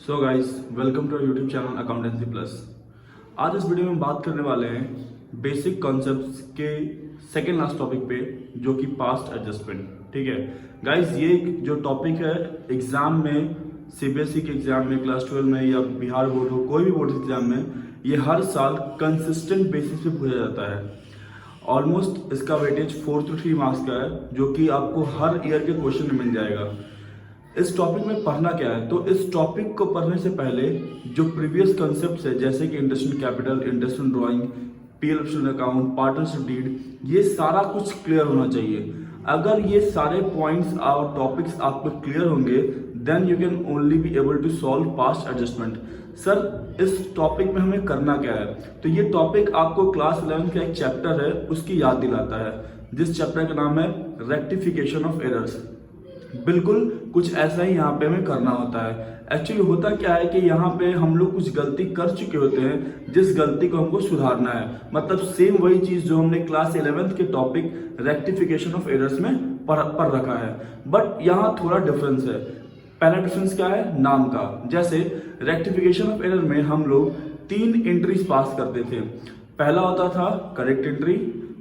So guys, welcome to YouTube channel accountancy plus. आज इस video में बात करने वाले हैं बेसिक कॉन्सेप्ट्स के सेकेंड लास्ट टॉपिक पे, जो कि पास्ट एडजस्टमेंट। ठीक है गाइस, ये जो टॉपिक है एग्जाम में, सीबीएसई के एग्जाम में, क्लास 12 में या बिहार बोर्ड हो, कोई भी बोर्ड एग्जाम में, ये हर साल कंसिस्टेंट बेसिस पे पूछा जाता है। ऑलमोस्ट इसका वेटेज 4 to 3 मार्क्स का है, जो कि आपको हर ईयर के क्वेश्चन में मिल जाएगा। इस टॉपिक में पढ़ना क्या है, तो इस टॉपिक को पढ़ने से पहले जो प्रीवियस कॉन्सेप्ट्स है, जैसे कि interest in capital, interest in drawing, PL option account, partnership deed, ये सारा कुछ क्लियर होना चाहिए। अगर ये सारे पॉइंट्स और टॉपिक्स आपको क्लियर होंगे, then you can only be able to solve past adjustment. Sir, इस टॉपिक में हमें करना क्या है, तो ये टॉपिक आपको क्लास 11 का एक चैप्टर है उसकी याद दिलाता है, जिस चैप्टर का नाम है रेक्टिफिकेशन ऑफ एरर्स। बिल्कुल कुछ ऐसा ही यहाँ पे हमें करना होता है। एक्चुअली होता क्या है कि यहाँ पे हम लोग कुछ गलती कर चुके होते हैं, जिस गलती को हमको सुधारना है। मतलब सेम वही चीज जो हमने क्लास 11th के टॉपिक रेक्टिफिकेशन ऑफ एरर्स में पढ़ रखा है, बट यहाँ थोड़ा डिफरेंस है। पहला डिफरेंस क्या है, नाम का। जैसे रेक्टिफिकेशन ऑफ एरर में हम लोग 3 एंट्रीज पास करते थे। पहला होता था करेक्ट एंट्री,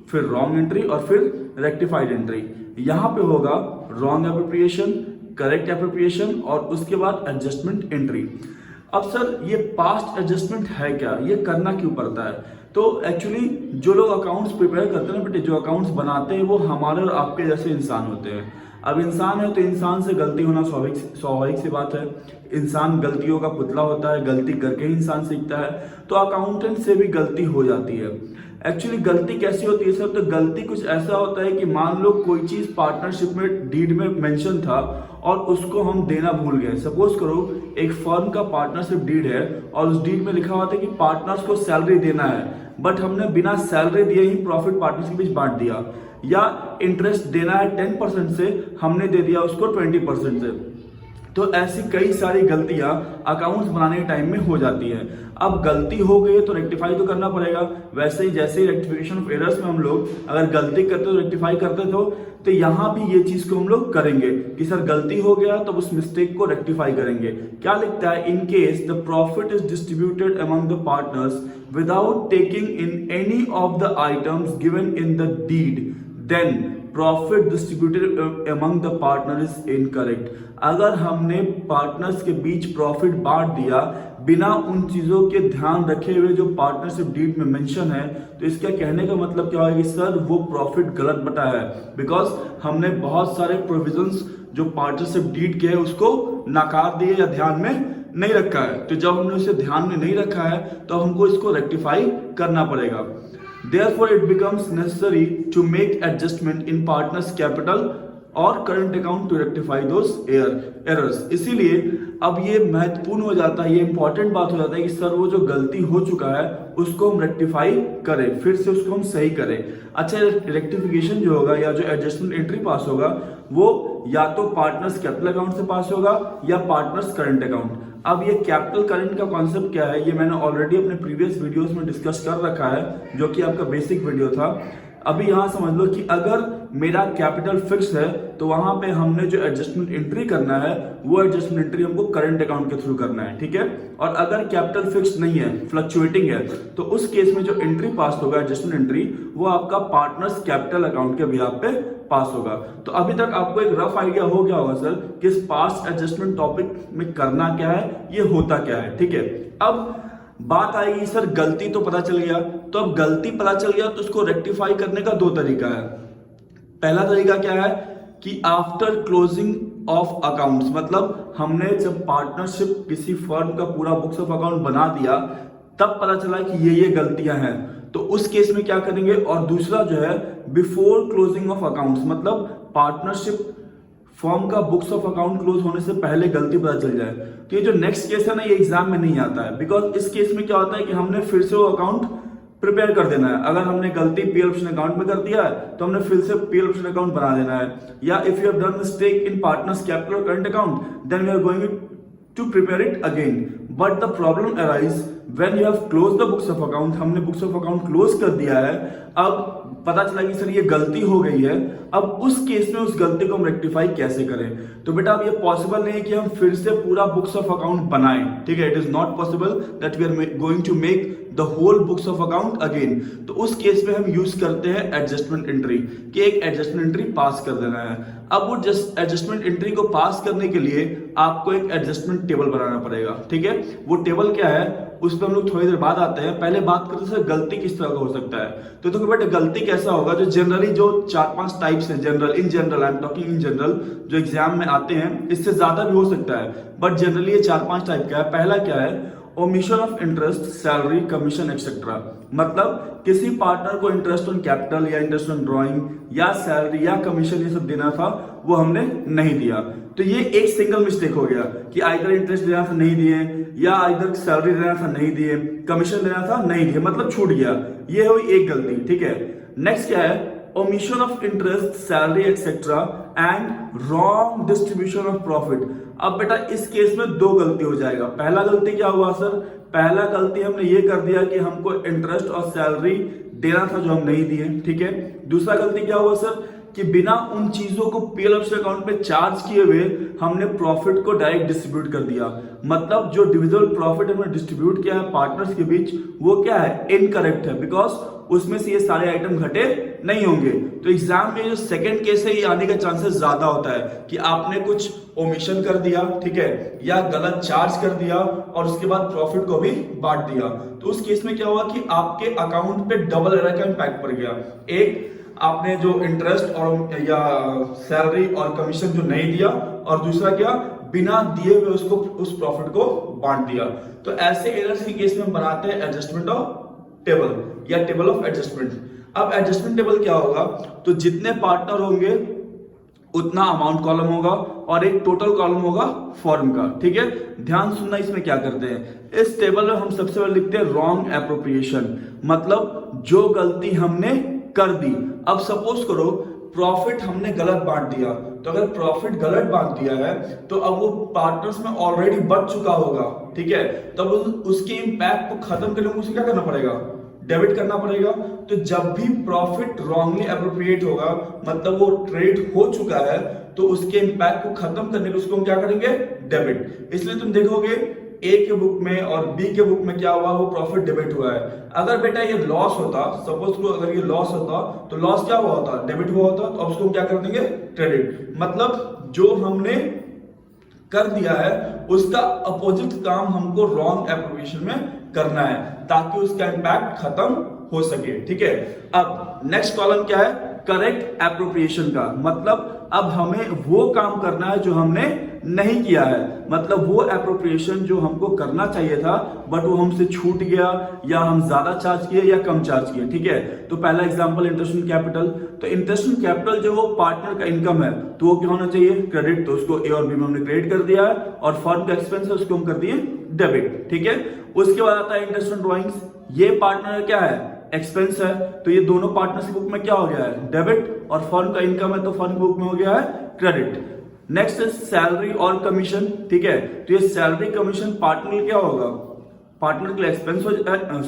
फिर रॉन्ग एंट्री और फिर रेक्टिफाइड एंट्री। यहाँ पे होगा रॉन्ग एप्रोप्रिएशन, करेक्ट एप्रोप्रिएशन और उसके बाद एडजस्टमेंट एंट्री। अब सर, ये पास्ट एडजस्टमेंट है क्या, ये करना क्यों पड़ता है? तो एक्चुअली जो लोग अकाउंट्स प्रिपेयर करते हैं ना बेटे, जो अकाउंट्स बनाते हैं, वो हमारे और आपके जैसे इंसान होते हैं। अब इंसान है तो इंसान से गलती होना स्वाभाविक सी बात है। इंसान गलतियों का पुतला होता है, गलती करके ही इंसान सीखता है। तो अकाउंटेंट से भी गलती हो जाती है। एक्चुअली गलती कैसी होती है सर, तो गलती कुछ ऐसा होता है कि मान लो कोई चीज पार्टनरशिप में डीड में मेंशन था और उसको हम देना भूल गए। सपोज करो एक फर्म का पार्टनरशिप डीड है और उस डीड में लिखा हुआ था कि पार्टनर्स को सैलरी देना है, बट हमने बिना सैलरी दिए ही प्रॉफिट पार्टनर्स के बीच बांट दिया। या इंटरेस्ट देना है 10% से, हमने दे दिया उसको 20% से। तो ऐसी कई सारी गलतियां अकाउंट्स बनाने के टाइम में हो जाती है। अब गलती हो गई है तो रेक्टिफाई तो करना पड़ेगा। वैसे ही जैसे ही रेक्टिफिकेशन ऑफ एरर्स में हम लोग अगर गलती करते तो रेक्टिफाई करते तो यहाँ भी ये चीज को हम लोग करेंगे कि सर गलती हो गया तो उस मिस्टेक को रेक्टिफाई करेंगे। क्या लिखता है, in case the profit is distributed among the partners without taking in any of the items given in the deed, then profit distributed among the partner is incorrect. अगर हमने पार्टनर्स के बीच profit बांट दिया बिना उन चीजों के ध्यान रखे हुए जो पार्टनरशिप डीड में मेंशन है, तो इसका कहने का मतलब क्या है कि सर वो प्रॉफिट गलत बटा है, बिकॉज हमने बहुत सारे प्रोविजंस जो पार्टनरशिप डीड के है उसको नकार दिए या ध्यान में नहीं रखा है। तो जब हमने उसे ध्यान में नहीं रखा है तो हमको इसको रेक्टिफाई करना पड़ेगा। Therefore, it becomes necessary to make adjustment in partners' capital और current account to rectify those errors. इसीलिए अब ये महत्वपूर्ण हो जाता है, ये इंपॉर्टेंट बात हो जाता है कि सर वो जो गलती हो चुका है उसको हम रेक्टिफाई करें, फिर से उसको हम सही करें। अच्छा, रेक्टिफिकेशन जो होगा या जो एडजस्टमेंट एंट्री पास होगा वो या तो पार्टनर्स कैपिटल अकाउंट से पास होगा या पार्टनर्स करंट अकाउंट। अब ये कैपिटल करंट का कॉन्सेप्ट क्या है, ये मैंने ऑलरेडी अपने प्रीवियस वीडियोस में डिस्कस कर रखा है, जो कि आपका बेसिक वीडियो था। अभी यहां समझ लो कि अगर मेरा कैपिटल फिक्स है तो वहां पे हमने जो एडजस्टमेंट एंट्री करना है वो एडजस्टमेंट एंट्री हमको करंट अकाउंट के थ्रू करना है, ठीक है। और अगर कैपिटल फिक्स नहीं है, फ्लक्चुएटिंग है, तो उस केस में जो एंट्री पास होगा एडजस्टमेंट एंट्री, वो आपका पार्टनर्स कैपिटल अकाउंट के बिहाफ पे पास होगा। तो अभी तक आपको एक रफ आइडिया हो गया होगा सर कि इस पास्ट एडजस्टमेंट टॉपिक में करना क्या है, ये होता क्या है, ठीक है। अब बात आएगी सर गलती तो पता चल गया, तो अब गलती पता चल गया तो उसको रेक्टिफाई करने का 2 तरीका है। पहला तरीका क्या है कि आफ्टर क्लोजिंग ऑफ अकाउंट्स, मतलब हमने जब पार्टनरशिप किसी फर्म का पूरा बुक्स ऑफ अकाउंट बना दिया तब पता चला कि ये गलतियां हैं, तो उस केस में क्या करेंगे। और दूसरा जो है बिफोर क्लोजिंग ऑफ अकाउंट्स, मतलब पार्टनरशिप फॉर्म का बुक्स ऑफ अकाउंट क्लोज होने से पहले गलती पता चल जाए। तो ये जो नेक्स्ट केस है ना, ये एग्जाम में नहीं आता है, बिकॉज इस केस में क्या होता है कि हमने फिर से वो अकाउंट प्रिपेयर कर देना है। अगर हमने गलती पीएल ऑप्शन अकाउंट में कर दिया है तो हमने फिर से पीएल ऑप्शन अकाउंट बना देना है। या if you have done mistake in partners capital और current account, then we are going to prepare it again. But the problem arise when you have close the books of account. हमने books of account close कर दिया है, अब पता चला कि sir ये गलती हो गई है, अब उस केस में उस गलती को हम रेक्टिफाई कैसे करें। तो बेटा अब ये पॉसिबल नहीं है कि हम फिर से पूरा बुक्स ऑफ अकाउंट बनाएं, ठीक है। It is not possible that we are going to make the whole books of account again. तो उस केस में हम यूज करते हैं एडजस्टमेंट एंट्री, कि एक एडजस्टमेंट एंट्री पास कर देना है। अब वो एडजस्टमेंट एंट्री को पास करने के लिए आपको एक एडजस्टमेंट टेबल बनाना पड़ेगा, ठीक है। वो टेबल क्या है उस पर हम लोग थोड़ी देर बाद आते हैं। पहले बात करते हैं सर गलती किस तरह का हो सकता है। तो देखो बेटा गलती कैसा होगा, जो जनरली जो 4-5 टाइप्स हैं, in general I am talking in general, जो एग्जाम में आते हैं, इससे ज्यादा भी हो सकता है, बट जनरली ये 4-5 टाइप का है। पहला क्या है, omission of interest, salary, commission etcetera. मतलब किसी पार्टनर को इंटरेस्ट ऑन कैपिटल या इंटरेस्ट ऑन ड्रॉइंग या सैलरी या कमीशन ये सब देना था, वो हमने नहीं दिया। तो ये एक सिंगल मिस्टेक हो गया कि आइदर इंटरेस्ट देना था नहीं दिए, या आइदर सैलरी देना था नहीं दिए, कमीशन देना था नहीं दिए, मतलब छूट गया। ये हुई एक गलती, ठीक है। नेक्स्ट क्या है, omission of interest, salary etcetera and wrong distribution of profit. अब बेटा इस केस में 2 गलती हो जाएगा। पहला गलती क्या हुआ सर, पहला गलती हमने ये कर दिया कि हमको इंटरेस्ट और सैलरी देना था जो हम नहीं दिए, ठीक है। दूसरा गलती क्या हुआ सर, कि बिना उन चीजों को पीएल अकाउंट में चार्ज किए हुए हमने प्रॉफिट को डायरेक्ट डिस्ट्रीब्यूट कर दिया। मतलब जो डिविजिबल प्रॉफिट हमने डिस्ट्रीब्यूट किया है पार्टनर्स के बीच, वो क्या है, इनकरेक्ट है, बिकॉज उसमें से ये सारे आइटम घटे नहीं होंगे। तो एग्जाम में जो सेकंड केस है ये आने का चांसेस ज्यादा होता है कि आपने कुछ ओमिशन कर दिया, ठीक है, या गलत चार्ज कर दिया और उसके बाद प्रॉफिट को भी बांट दिया। तो उस केस में क्या हुआ कि आपके अकाउंट पे डबल एरर का इम्पैक्ट पड़ गया। एक, आपने जो इंटरेस्ट और या सैलरी और कमीशन जो नहीं दिया, और दूसरा क्या, बिना दिए हुए उसको उस प्रॉफिट को बांट दिया। तो ऐसे एरर्स के केस में हम बनाते हैं एडजस्टमेंट ऑफ टेबल या टेबल ऑफ एडजस्टमेंट। अब एडजस्टमेंट टेबल क्या होगा, तो जितने पार्टनर होंगे उतना अमाउंट कॉलम होगा और एक टोटल कॉलम होगा फॉर्म का, ठीक है। ध्यान सुनना, इसमें क्या करते हैं, इस टेबल में हम सबसे पहले लिखते हैं रॉन्ग एप्रोप्रिएशन, मतलब जो गलती हमने कर दी। अब सपोज करो प्रॉफिट हमने गलत बांट दिया, तो अगर प्रॉफिट गलत बांट दिया है तो अब वो पार्टनर्स में ऑलरेडी बच चुका होगा, ठीक है। तब उसके इंपैक्ट को खत्म करने में उसे क्या करना पड़ेगा, डेबिट करना पड़ेगा। तो जब भी प्रॉफिट रॉन्गली एप्रोप्रिएट होगा, मतलब वो ट्रेड हो चुका है, तो उसके इंपैक्ट को खत्म करने के उसको हम क्या करेंगे, डेबिट। इसलिए तुम देखोगे ए के बुक में और बी के बुक में क्या हुआ, वो प्रॉफिट डेबिट हुआ है। अगर बेटा ये लॉस होता, सपोज करो अगर ये लॉस होता, तो लॉस क्या हुआ होता, डेबिट हुआ होता, तो अब उसको क्या कर देंगे, क्रेडिट। मतलब जो हमने कर दिया है उसका अपोजिट काम हमको रॉन्ग एप्रोप्रिएशन में करना है, ताकि उसका इंपैक्ट खत्म हो सके, ठीक है। अब नेक्स्ट कॉलम क्या है, करेक्ट एप्रोप्रिएशन का। मतलब अब हमें वो काम करना है जो हमने नहीं किया है, मतलब वो एप्रोप्रिएशन जो हमको करना चाहिए था बट वो हमसे छूट गया, या हम ज्यादा चार्ज किए या कम चार्ज किए, ठीक है। तो पहला एग्जांपल इंटरेस्ट ऑन कैपिटल। तो इंटरेस्ट ऑन कैपिटल जो वो पार्टनर का इनकम है, तो वो क्या होना चाहिए, क्रेडिट। तो उसको ए और बी में हमने क्रेडिट कर दिया है, और फर्म का एक्सपेंस है उसको हम कर दिए डेबिट, ठीक है। उसके बाद आता है इंटरेस्ट ऑन ड्रॉइंग्स। ये पार्टनर क्या है, एक्सपेंस है, तो ये दोनों पार्टनर्स की बुक में क्या हो गया है, डेबिट, और फर्म का इनकम है तो फर्म बुक में हो गया है क्रेडिट। नेक्स्ट है सैलरी और कमीशन, ठीक है। तो ये सैलरी कमीशन पार्टनर क्या होगा, पार्टनर के लिए एक्सपेंस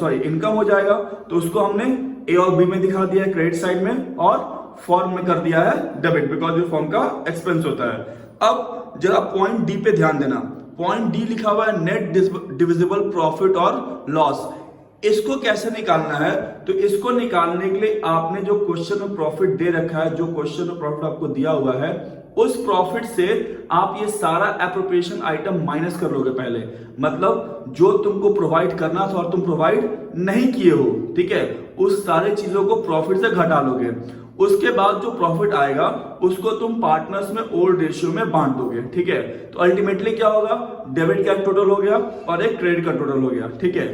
हो इनकम हो जाएगा, तो उसको हमने ए और बी में दिखा दिया है क्रेडिट साइड में, और फॉर्म में कर दिया है डेबिट, बिकॉज ये फॉर्म का एक्सपेंस होता है। अब जरा पॉइंट डी पे ध्यान देना। पॉइंट डी लिखा हुआ है नेट डिविजिबल प्रॉफिट और लॉस। इसको कैसे निकालना है, तो इसको निकालने के लिए आपने जो क्वेश्चन में प्रॉफिट दे रखा है, जो क्वेश्चन में प्रॉफिट आपको दिया हुआ है, उस प्रॉफिट से आप ये सारा एप्रोप्रिएशन आइटम माइनस कर लोगे पहले। मतलब जो तुमको प्रोवाइड करना था और तुम प्रोवाइड नहीं किए हो, ठीक है, उस सारे चीजों को प्रॉफिट से घटा लोगे। उसके बाद जो प्रॉफिट आएगा उसको तुम पार्टनर्स में ओल्ड रेशियो में बांट दोगे, ठीक है। तो अल्टीमेटली क्या होगा, डेबिट का टोटल हो गया और एक क्रेडिट का टोटल हो गया, ठीक है।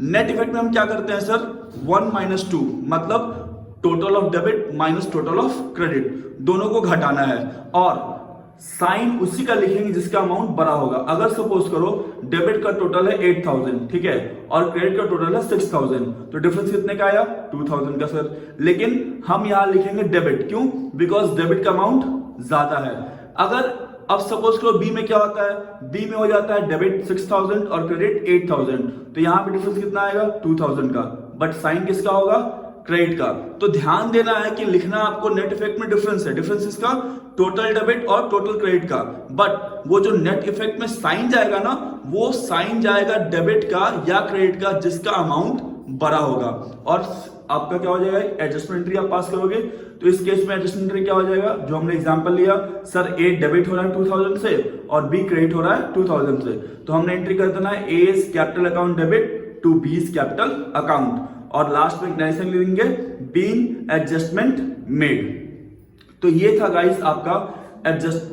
नेट इफेक्ट में हम क्या करते हैं सर, 1 - 2, मतलब total of debit minus total of credit, दोनों को घटाना है, और साइन उसी का लिखेंगे जिसका अमाउंट बड़ा होगा। अगर सपोज करो डेबिट का टोटल है 8000, ठीक है, और क्रेडिट का टोटल है 6000, तो डिफरेंस कितने का आया, 2000 का सर। लेकिन हम यहां लिखेंगे डेबिट, क्यों, बिकॉज डेबिट का अमाउंट ज्यादा है। अगर अब सपोज करो बी में क्या होता है, बी में हो जाता है डेबिट 6000 और क्रेडिट 8000, तो यहां पे डिफरेंस कितना आएगा, 2000 का, बट साइन किसका होगा, क्रेडिट का। तो ध्यान देना है कि लिखना आपको नेट इफेक्ट में डिफरेंस है, डिफरेंस इसका टोटल डेबिट और टोटल क्रेडिट का, बट वो जो नेट इफेक्ट में साइन जाएगा ना, वो साइन जाएगा डेबिट का या क्रेडिट का जिसका अमाउंट बड़ा होगा। और आपका क्या हो जाएगा, एडजस्टमेंट एंट्री आप पास करोगे। तो इस केस में एडजस्टमेंट एंट्री क्या हो जाएगा, जो हमने एग्जांपल लिया, सर ए डेबिट हो रहा है 2000 से और बी क्रेडिट हो रहा है 2000 से, तो हमने एंट्री कर देना है A is capital account debit to B is capital account, और लास्ट में एक्सप्लेनेशन लिखेंगे बीइंग एडजस्टमेंट मेड। तो ये था गाइस आपका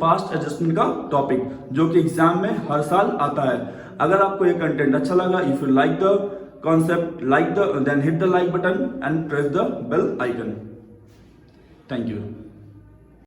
पास्ट एडजस्टमेंट का टॉपिक, जो कि एग्जाम में हर साल आता है। अगर आपको ये कंटेंट अच्छा लगा, if you like the concept, then hit the like button and press the bell icon. Thank you.